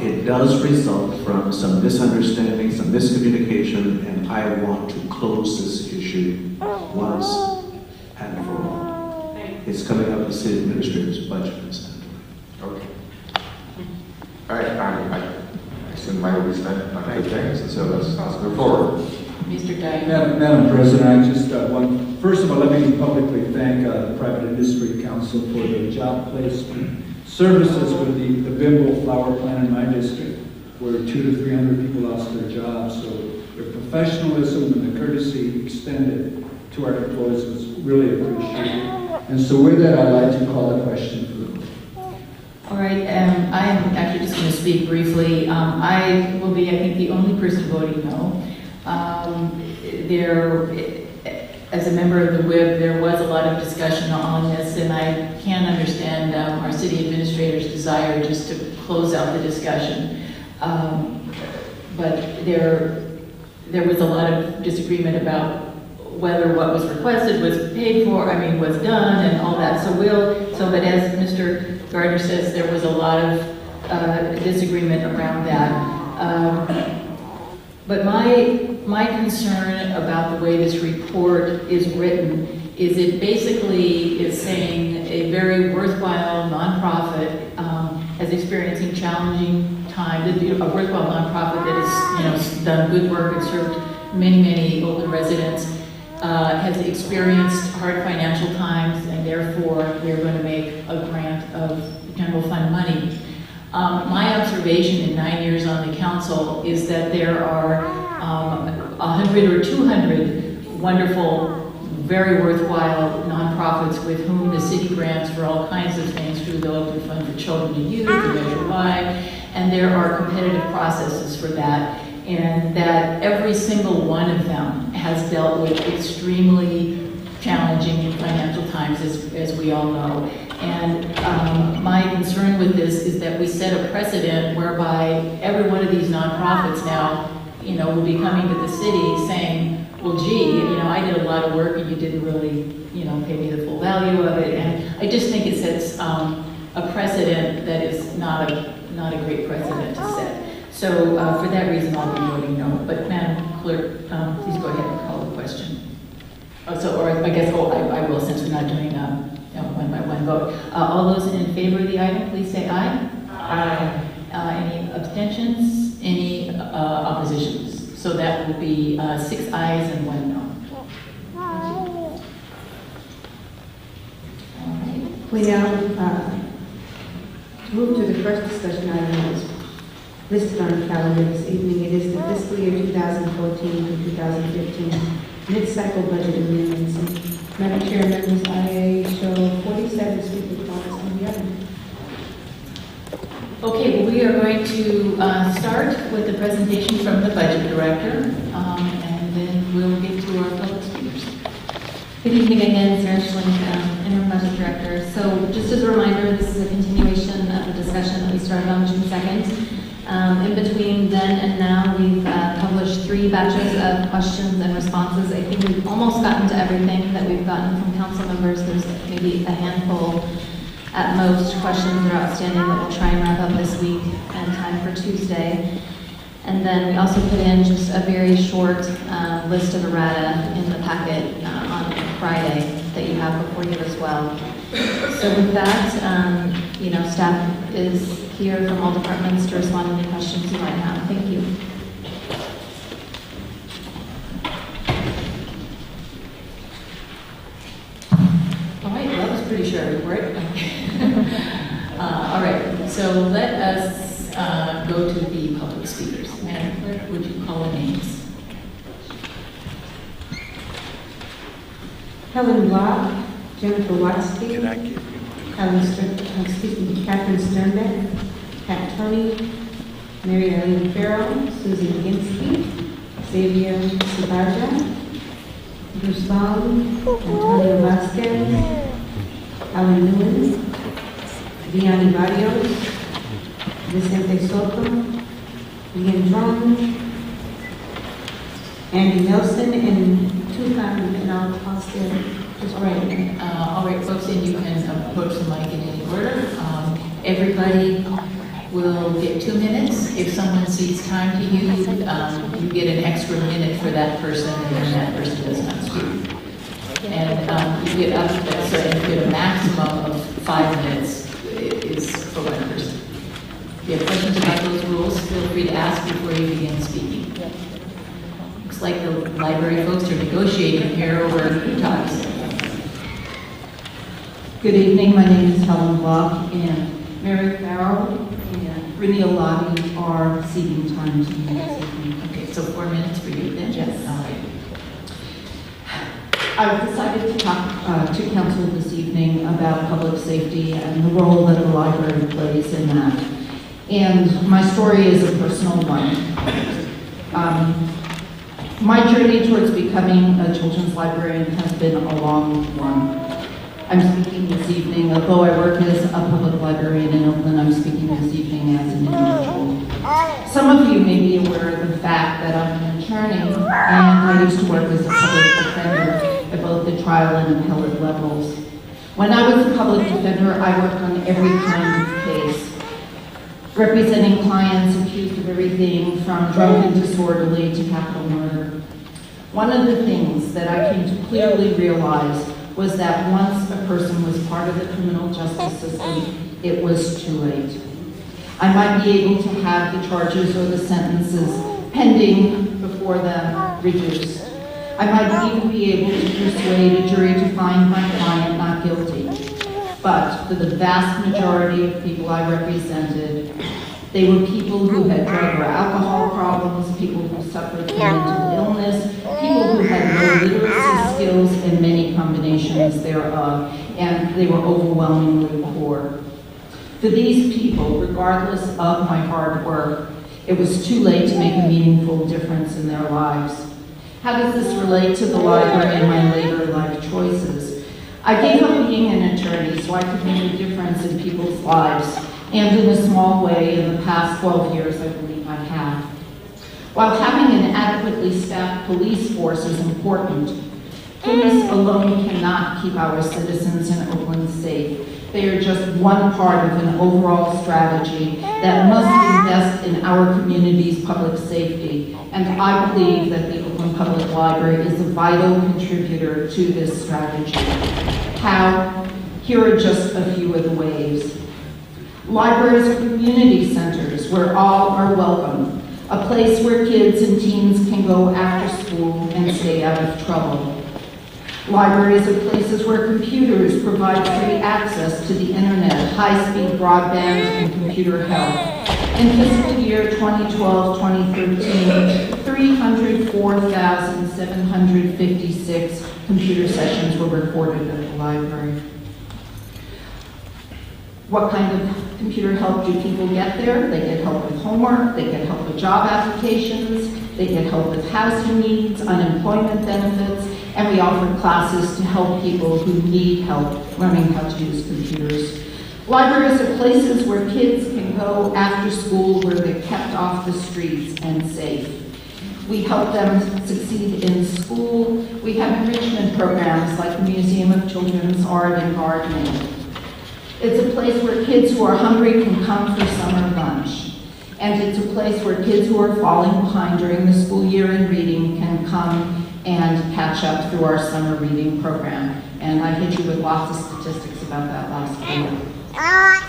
It does result from some misunderstanding, some miscommunication, and I want to close this issue once and for all. It's coming up the city administrator's budget, Ms. Anthony. Okay. All right, I assume my will be spent on good things, and so let's move forward. Mr. Dyer. Madam President, I just first of all, let me publicly thank the Private Industry Council for the job placement services with the Bimbo flower plant in my district, where 200 to 300 people lost their jobs. So their professionalism and the courtesy extended to our employees was really appreciated. And so with that, I'd like to call a question for the board. All right, I'm actually just going to speak briefly. I will be, I think, the only person voting no. As a member of the WIB, there was a lot of discussion on this, and I can understand our city administrator's desire just to close out the discussion. But there was a lot of disagreement about whether what was requested was paid for, was done and all that. But as Mr. Gardner says, there was a lot of disagreement around that. But my concern about the way this report is written is it basically is saying a very worthwhile nonprofit is experiencing challenging time. A worthwhile nonprofit that has done good work and served many Oakland residents has experienced hard financial times, and therefore we're going to make a grant of general fund money. My observation in 9 years on the council is that there are 100 or 200 wonderful, very worthwhile nonprofits with whom the city grants for all kinds of things through the Oakland Fund for Children and Youth, the Measure Y, and there are competitive processes for that, and that every single one of them has dealt with extremely challenging financial times, as we all know. And my concern with this is that we set a precedent whereby every one of these nonprofits now, will be coming to the city saying, well, gee, I did a lot of work and you didn't really, pay me the full value of it. And I just think it sets a precedent that is not a great precedent to set. So for that reason, I'll be voting no. But Madam Clerk, please go ahead and call the question. I will, since we're not doing one by one vote. All those in favor of the item, please say aye. Aye. Any abstentions? Any oppositions? So that will be 6 ayes and 1 no. We now move to the first discussion item that is listed on the calendar this evening. It is the fiscal year 2014 to 2015 mid-cycle budget amendments. And Madam Chair, members, I show 47 speaker cards on the other. Okay, well, we are going to start with the presentation from the Budget Director, and then we'll get to our public speakers. Good evening again, Sarah Schlenk, Interim Budget Director. So just as a reminder, this is a continuation of the discussion that we started on June 2nd. In between then and now, we've published 3 batches of questions and responses. I think we've almost gotten to everything that we've gotten from council members. There's maybe a handful at most questions that are outstanding that we'll try and wrap up this week and time for Tuesday. And then we also put in just a very short list of errata in the packet on Friday that you have before you as well. So with that, staff is here from all departments to respond to any questions you might have. Thank you. All right, well, that was pretty short report. All right, so let us go to the public speakers. Madam Clerk, would you call the names? Helen Block, Jennifer Watsky, Catherine Sternbeck, Pat Tony, Mary Eileen Farrell, Susan Ginsky, Xavier Sabaja, Bruce Long, Antonio Vasquez, Alan Newens, Vianney Barrios, Vicente Soto, Ian Drum, Andy Nelson, and 2 comments, and I'll still just write it. All right, folks, and you can approach the mic in any order. Everybody will get 2 minutes. If someone seeks time to use, you get an extra minute for that person, and then that person does not speak. And you get up, so you get a maximum of 5 minutes is for one person. If you have questions about those rules, feel free to ask before you begin speaking. Looks like the library folks are negotiating here over who talks. Good evening, my name is Helen Block, and Mary Farrell and Renee Lottie are ceding time to me this evening. Okay, so 4 minutes for you then? Yes. All right. I've decided to talk to council this evening about public safety and the role that the library plays in that. And my story is a personal one. My journey towards becoming a children's librarian has been a long one. I'm speaking this evening, although I work as a public librarian in Oakland, I'm speaking this evening as an individual. Some of you may be aware of the fact that I'm an attorney, and I used to work as a public defender at both the trial and appellate levels. When I was a public defender, I worked on every kind of case, representing clients accused of everything from drunk and disorderly to capital murder. One of the things that I came to clearly realize was that once a person was part of the criminal justice system, it was too late. I might be able to have the charges or the sentences pending before them reduced. I might even be able to persuade a jury to find my client not guilty. But for the vast majority of people I represented, they were people who had drug or alcohol problems, people who suffered from mental illness, people who had low literacy skills and many combinations thereof, and they were overwhelmingly poor. For these people, regardless of my hard work, it was too late to make a meaningful difference in their lives. How does this relate to the library and my later life choices? I gave up being an attorney so I could make a difference in people's lives. And in a small way, in the past 12 years, I believe I have. While having an adequately staffed police force is important, police alone cannot keep our citizens in Oakland safe. They are just one part of an overall strategy that must invest in our community's public safety. And I believe that the Oakland Public Library is a vital contributor to this strategy. How? Here are just a few of the ways. Libraries are community centers where all are welcome, a place where kids and teens can go after school and stay out of trouble. Libraries are places where computers provide free access to the internet, high-speed broadband, and computer help. In fiscal year 2012-2013, 304,756 computer sessions were recorded at the library. What kind of computer help do people get there? They get help with homework, they get help with job applications, they get help with housing needs, unemployment benefits, and we offer classes to help people who need help learning how to use computers. Libraries are places where kids can go after school, where they're kept off the streets and safe. We help them succeed in school. We have enrichment programs like the Museum of Children's Art and Gardening. It's a place where kids who are hungry can come for summer lunch. And it's a place where kids who are falling behind during the school year in reading can come and catch up through our summer reading program. And I hit you with lots of statistics about that last year.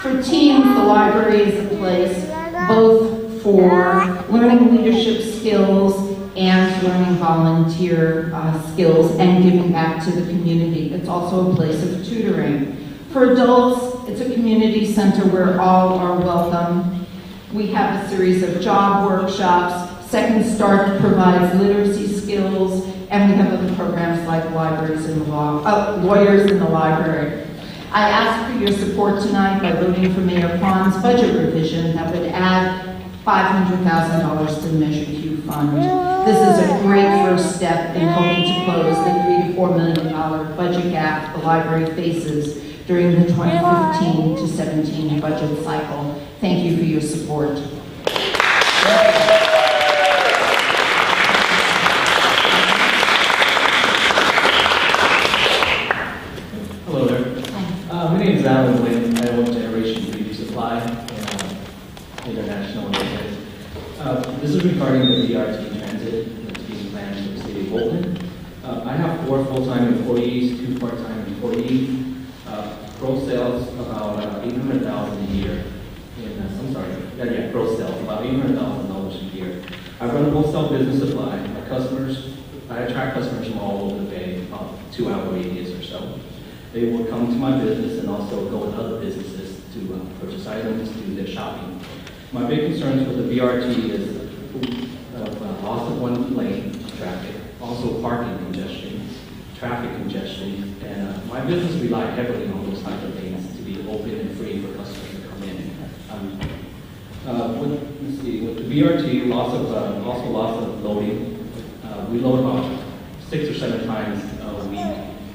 For teens, the library is a place both for learning leadership skills and learning volunteer skills and giving back to the community. It's also a place of tutoring. For adults, it's a community center where all are welcome. We have a series of job workshops. Second Start provides literacy skills, and we have other programs like Lawyers in the Library. I ask for your support tonight by voting for Mayor Kwan's budget revision that would add $500,000 to the Measure Q fund. This is a great first step in helping to close the $3 to $4 million budget gap the library faces during the 2015 to 17 budget cycle. Thank you for your support. Hello there. My name is Alan Wynn. I work at Aeration Beauty Supply. And International Limited. This is regarding the BRT transit that's being planned for the city of Oakland. I have 4 full-time employees, 2 part-time employees. Gross sales about $800,000 a year. Gross sales about $800,000 a year. I run a wholesale business supply. My customers, I attract customers from all over the Bay, about 2-hour radius or so. They will come to my business and also go to other businesses to purchase items, do their shopping. My big concerns with the BRT is loss of one lane of traffic, also parking congestion, traffic congestion, and my business rely heavily on those types of things to be open and free for customers to come in. With the BRT, also loss of loading. We load about 6 or 7 times a week,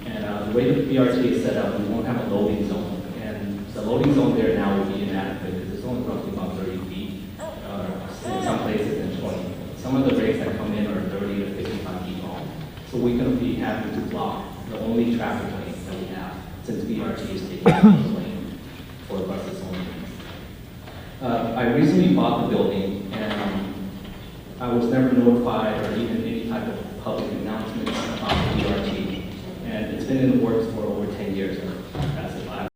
and the way the BRT is set up, we won't have a loading zone, and the loading zone there now will be inadequate because it's only roughly about 30 feet, in some places than 20. Some of the rakes that come in are 30 to 55 feet long, so we're going to be having to block the only traffic lane that we have since BRT is taking the lane for buses only. I recently bought the building, and I was never notified or even any type of public announcements about the BRT. And it's been in the works for over 10 years.